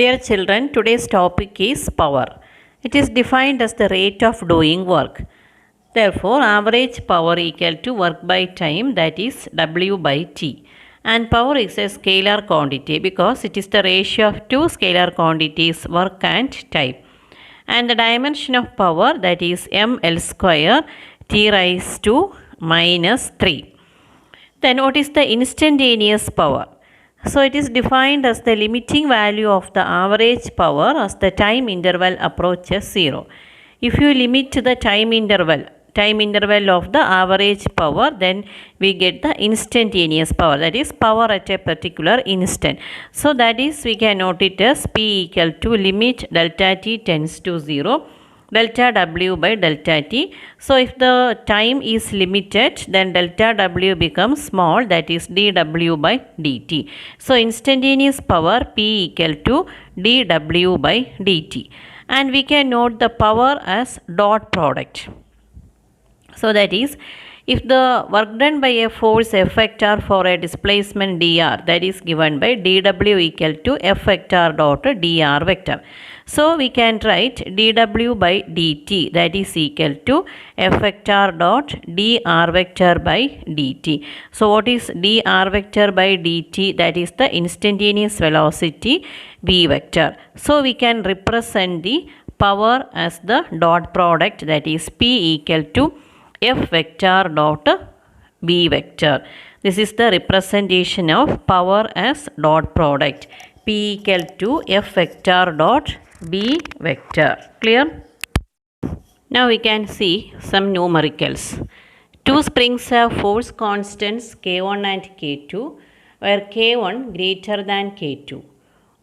Dear children, today's topic is power. It is defined as the rate of doing work. Therefore, average power equal to work by time, that is W by T. And power is a scalar quantity because it is the ratio of two scalar quantities, work and time. And the dimension of power, that is ml square T raised to minus 3. Then what is the instantaneous power? So it is defined as the limiting value of the average power as the time interval approaches 0. If you limit the time interval of the average power, then we get the instantaneous power, that is power at a particular instant. So that is, we can note it as P equal to limit delta t tends to 0 delta W by delta T. So if the time is limited, then delta W becomes small, that is dW by dt. So instantaneous power P equal to dW by dt. And we can note the power as dot product. So that is, if the work done by a force F vector for a displacement dr, that is given by dW equal to F vector dot dr vector. So we can write dW by dt, that is equal to F vector dot dr vector by dt. So what is dr vector by dt? That is the instantaneous velocity v vector. So we can represent the power as the dot product, that is P equal to F vector dot B vector. This is the representation of power as dot product. P equal to F vector dot B vector. Clear? Now we can see some numericals. Two springs have force constants K1 and K2, where K1 greater than K2.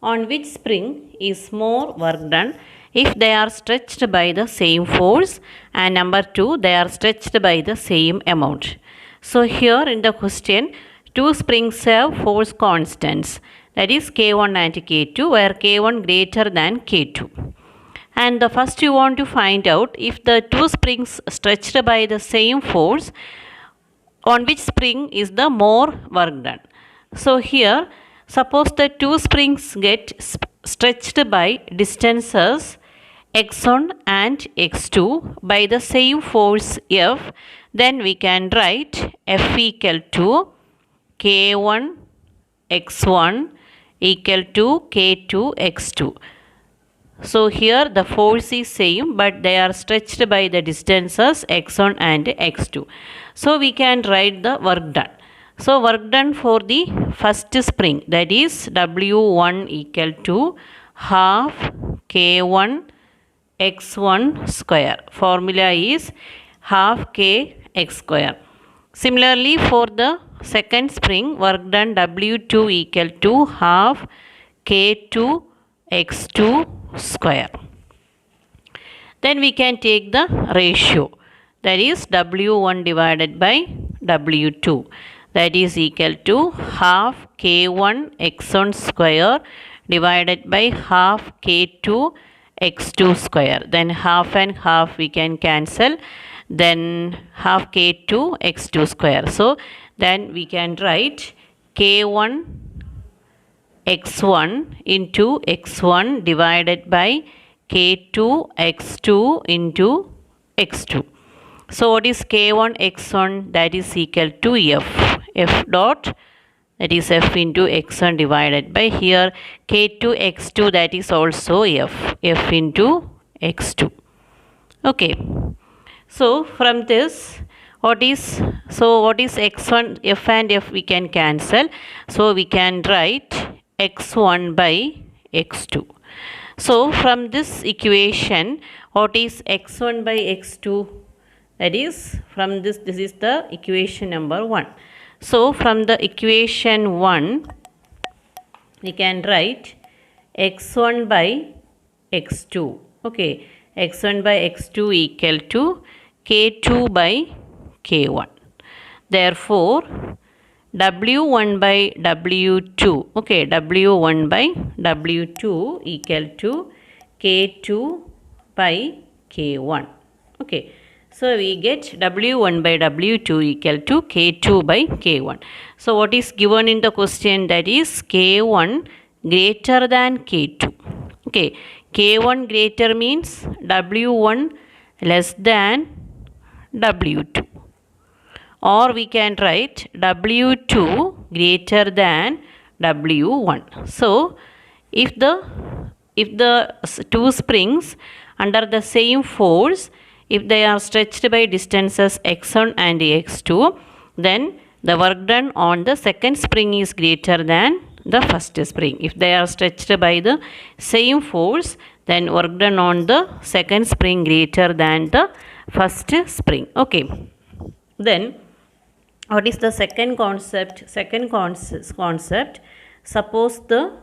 On which spring is more work done if they are stretched by the same force, and number 2, they are stretched by the same amount. So here in the question, two springs have force constants, that is K1 and K2, where K1 greater than K2. And the first you want to find out if the two springs stretched by the same force, on which spring is the more work done. So here, suppose the two springs get stretched by distances x1 and x2 by the same force F, then we can write F equal to K1 x1 equal to K2 x2. So here the force is same, but they are stretched by the distances x1 and x2. So we can write the work done. So work done for the first spring, that is W1 equal to half K1 x1 square. Formula is half k x square. Similarly, for the second spring, work done W2 equal to half k2 x2 square. Then we can take the ratio, that is W1 divided by W2, that is equal to half k1 x1 square divided by half k2 x2 square. Then half and half we can cancel, then half k2 x2 square. So then we can write k1 x1 into x1 divided by k2 x2 into x2. So what is k1 x1? That is equal to f dot, that is f into x1 divided by here k2 x2, that is also f into x2. Okay. So from this, what is x1, f and f we can cancel. So we can write x1 by x2. So from this equation, what is x1 by x2? That is, from this is the equation number 1. So from the equation 1, we can write x1 by x2. Okay, x1 by x2 equal to k2 by k1. Therefore, w1 by w2, okay, w1 by w2 equal to k2 by k1. Okay. So we get W1 by W2 equal to K2 by K1. So what is given in the question? That is K1 greater than K2. Okay, K1 greater means W1 less than W2, or we can write W2 greater than W1. So if the two springs under the same force, if they are stretched by distances x1 and x2, then the work done on the second spring is greater than the first spring. If they are stretched by the same force, then work done on the second spring greater than the first spring. Okay, then what is the second concept? Second concept, suppose the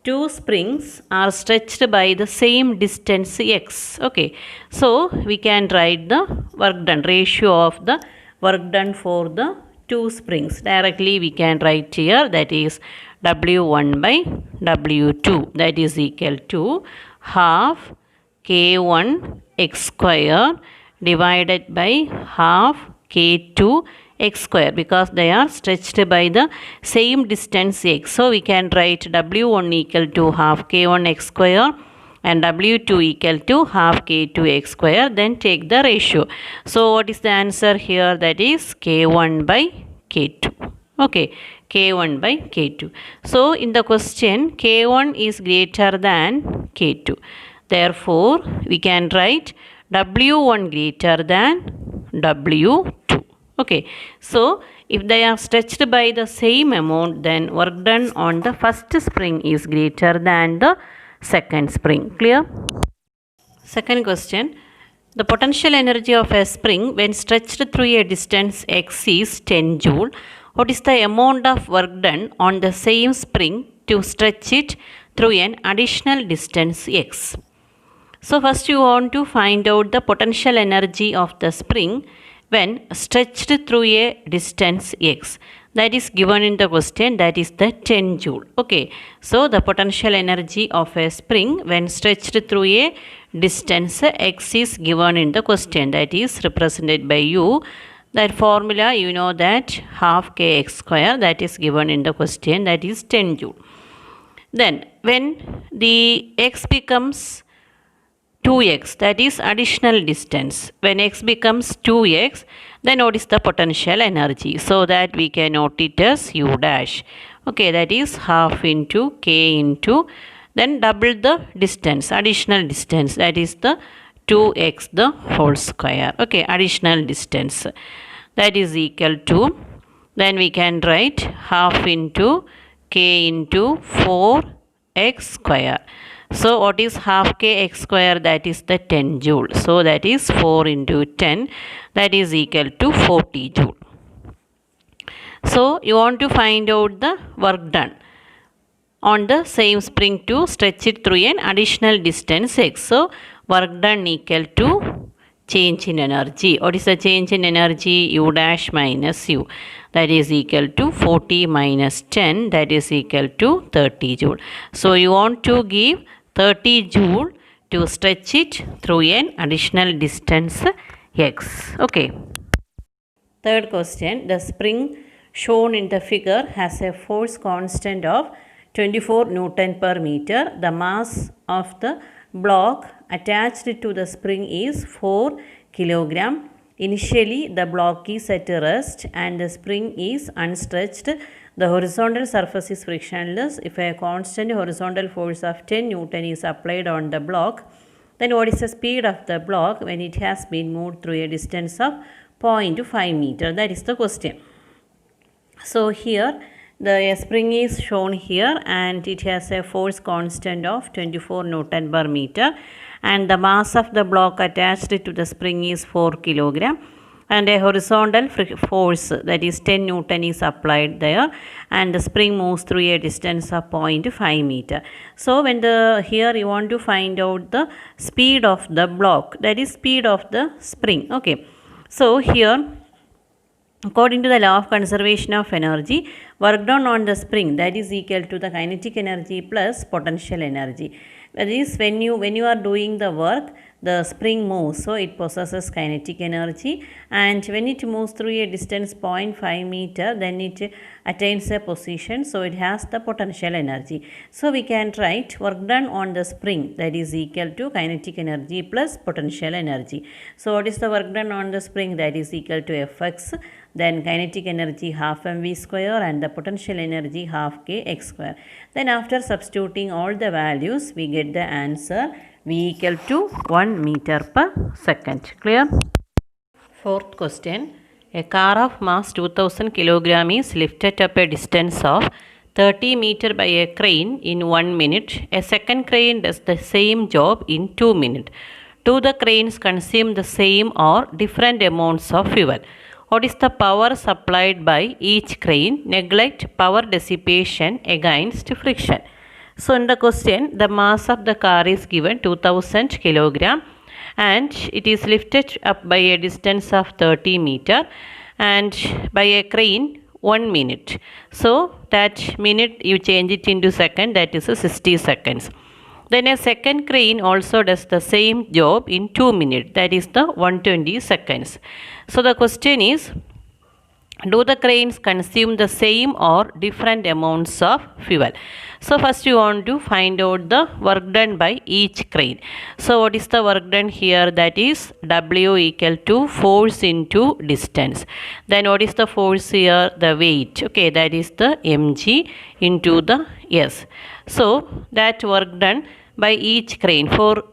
two springs are stretched by the same distance x. Okay, so we can write the work done, ratio of the work done for the two springs. Directly we can write here, that is W1 by W2, that is equal to half K1 x square divided by half K2 x square, because they are stretched by the same distance x. So we can write W1 equal to half K1 x square and W2 equal to half K2 x square. Then take the ratio. So what is the answer here? That is K1 by K2. Okay, K1 by K2. So in the question, K1 is greater than K2. Therefore, we can write W1 greater than W2. Okay, so if they are stretched by the same amount, then work done on the first spring is greater than the second spring. Clear? Second question. The potential energy of a spring when stretched through a distance x is 10 joule. What is the amount of work done on the same spring to stretch it through an additional distance x? So first you want to find out the potential energy of the spring when stretched through a distance x. That is given in the question, that is the 10 joule. Okay, so the potential energy of a spring when stretched through a distance x is given in the question, that is represented by u. That formula you know, that half kx square, that is given in the question, that is 10 joule. Then when the x becomes 2x, that is additional distance. When x becomes 2x, then what is the potential energy? So that we can note it as u dash. Okay, that is half into k into, then double the distance, additional distance, that is the 2x the whole square. Okay, additional distance, that is equal to, then we can write half into k into 4x square. So what is half kx square? That is the 10 joule. So that is 4 into 10, that is equal to 40 joule. So you want to find out the work done on the same spring to stretch it through an additional distance x. So work done equal to change in energy. What is the change in energy? U dash minus u, that is equal to 40 minus 10, that is equal to 30 joule. So you want to give 30 joule to stretch it through an additional distance x. Okay. Third question. The spring shown in the figure has a force constant of 24 Newton per meter. The mass of the block attached to the spring is 4 kilogram. Initially, the block is at rest and the spring is unstretched. The horizontal surface is frictionless. If a constant horizontal force of 10 Newton is applied on the block, then what is the speed of the block when it has been moved through a distance of 0.5 meter? That is the question. So here the spring is shown here and it has a force constant of 24 Newton per meter and the mass of the block attached to the spring is 4 kilogram. And a horizontal force, that is 10 Newton, is applied there and the spring moves through a distance of 0.5 meter. So when here you want to find out the speed of the block, that is speed of the spring. Okay, so here according to the law of conservation of energy, work done on the spring, that is equal to the kinetic energy plus potential energy. That is, when you are doing the work, the spring moves, so it possesses kinetic energy, and when it moves through a distance 0.5 meter, then it attains a position, so it has the potential energy. So we can write work done on the spring, that is equal to kinetic energy plus potential energy. So what is the work done on the spring? That is equal to Fx, then kinetic energy half mv square and the potential energy half kx square. Then after substituting all the values, we get the answer V equal to 1 meter per second. Clear? Fourth question. A car of mass 2000 kilogram is lifted up a distance of 30 meter by a crane in 1 minute. A second crane does the same job in 2 minutes. Do the cranes consume the same or different amounts of fuel? What is the power supplied by each crane? Neglect power dissipation against friction. So in the question, the mass of the car is given 2000 kilogram and it is lifted up by a distance of 30 meter and by a crane 1 minute. So that minute you change it into second, that is 60 seconds. Then a second crane also does the same job in 2 minutes, that is the 120 seconds. So the question is, do the cranes consume the same or different amounts of fuel? So first you want to find out the work done by each crane. So what is the work done here? That is W equal to force into distance. Then what is the force here? The weight. Okay, that is the mg into the s. So that work done by each crane for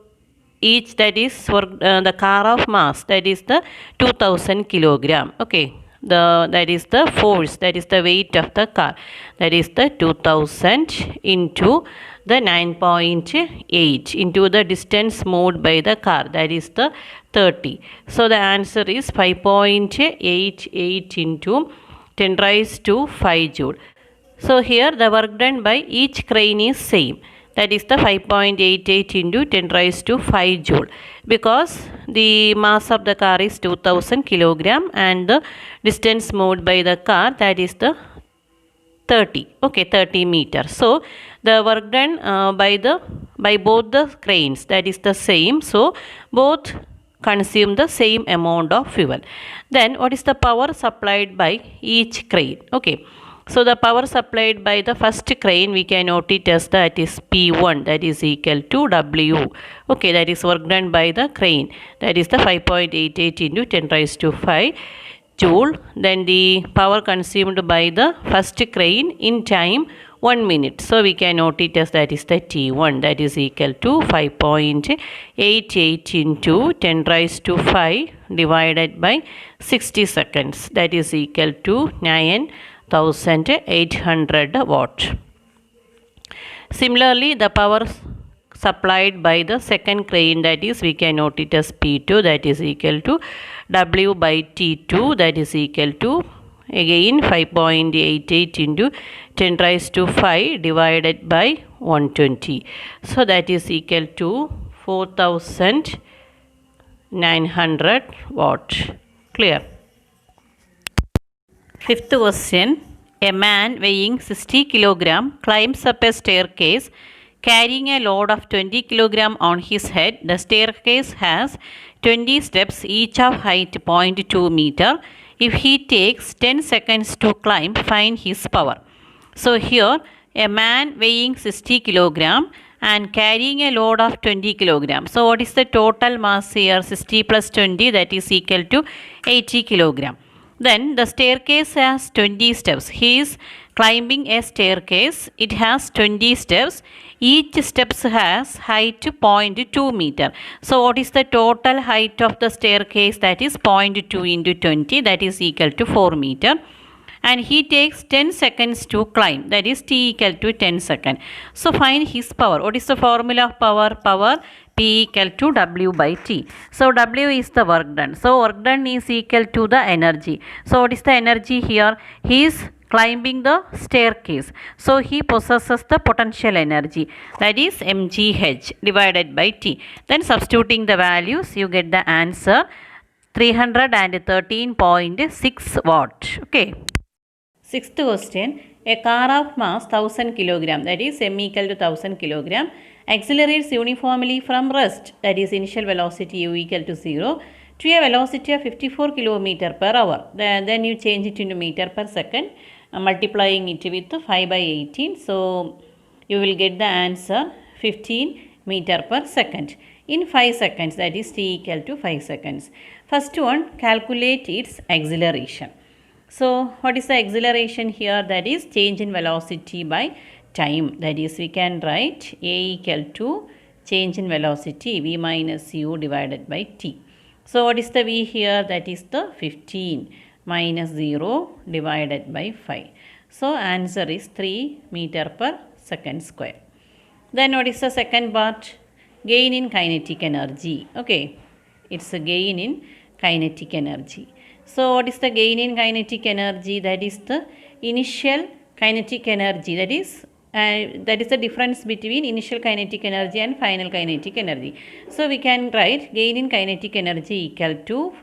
each, that is the car of mass, that is the 2000 kilogram. Okay, that is the force, that is the weight of the car, that is the 2000 into the 9.8 into the distance moved by the car, that is the 30. So the answer is 5.88 into 10 raised to 5 joule. So here the work done by each crane is same, that is the 5.88 into 10 raised to 5 joule, because the mass of the car is 2000 kilogram and the distance moved by the car, that is the 30, okay, 30 meters. So the work done by both the cranes, that is the same, so both consume the same amount of fuel. Then what is the power supplied by each crane? Okay, so the power supplied by the first crane, we can note it as that is P1, that is equal to W. Okay, that is work done by the crane, that is the 5.88 into 10 raised to 5 joule. Then the power consumed by the first crane in time 1 minute. So we can note it as that is the T1, that is equal to 5.88 into 10 raised to 5 divided by 60 seconds, that is equal to 9,800 watt. Similarly, the power supplied by the second crane, that is we can note it as P2, that is equal to W by T2, that is equal to again 5.88 into 10 raised to 5 divided by 120. So that is equal to 4,900 watt. Clear? Fifth question. A man weighing 60 kilogram climbs up a staircase carrying a load of 20 kilogram on his head. The staircase has 20 steps, each of height 0.2 meter. If he takes 10 seconds to climb, find his power. So here a man weighing 60 kilogram and carrying a load of 20 kilogram. So what is the total mass here? 60 plus 20, that is equal to 80 kilogram. Then the staircase has 20 steps. He is climbing a staircase. It has 20 steps. Each steps has height 0.2 meter. So what is the total height of the staircase? That is 0.2 into 20, that is equal to 4 meter. And he takes 10 seconds to climb, that is T equal to 10 seconds. So find his power. What is the formula of power? Power P equal to W by T. So W is the work done. So work done is equal to the energy. So what is the energy here? He is climbing the staircase. So he possesses the potential energy, that is mgh divided by T. Then substituting the values, you get the answer 313.6 watt. Okay. Sixth question. A car of mass 1000 kilogram, that is m equal to 1000 kilogram, accelerates uniformly from rest, that is initial velocity u equal to 0, to a velocity of 54 km per hour. Then you change it into meter per second, multiplying it with 5 by 18. So you will get the answer 15 meter per second in 5 seconds, that is t equal to 5 seconds. First one, calculate its acceleration. So what is the acceleration here? That is change in velocity by time. That is we can write a equal to change in velocity v minus u divided by t. So what is the v here? That is the 15 minus 0 divided by 5. So answer is 3 meter per second square. Then what is the second part? Gain in kinetic energy. Okay, it's a gain in kinetic energy. So what is the gain in kinetic energy? That is the initial kinetic energy. That is the difference between initial kinetic energy and final kinetic energy. So we can write gain in kinetic energy equal to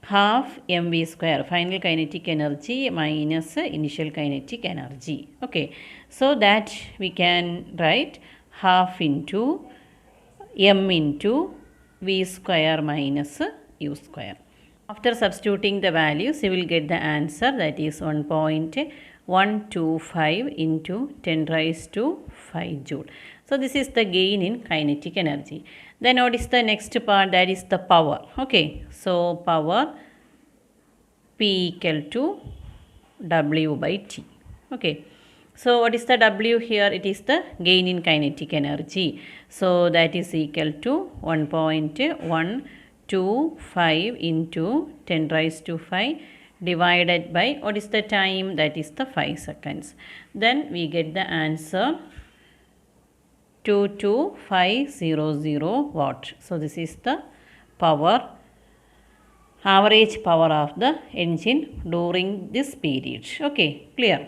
half mv square, final kinetic energy minus initial kinetic energy. Okay, so that we can write half into m into v square minus u square. After substituting the values, you will get the answer, that is 1.125 into 10 raised to 5 joule. So this is the gain in kinetic energy. Then what is the next part? That is the power. Okay, so power P equal to W by T. Okay, so what is the W here? It is the gain in kinetic energy. So that is equal to 1.125 into 10 raised to 5 divided by, what is the time? That is the 5 seconds. Then we get the answer 22500 watt. So this is the power, average power of the engine during this period. Okay, clear?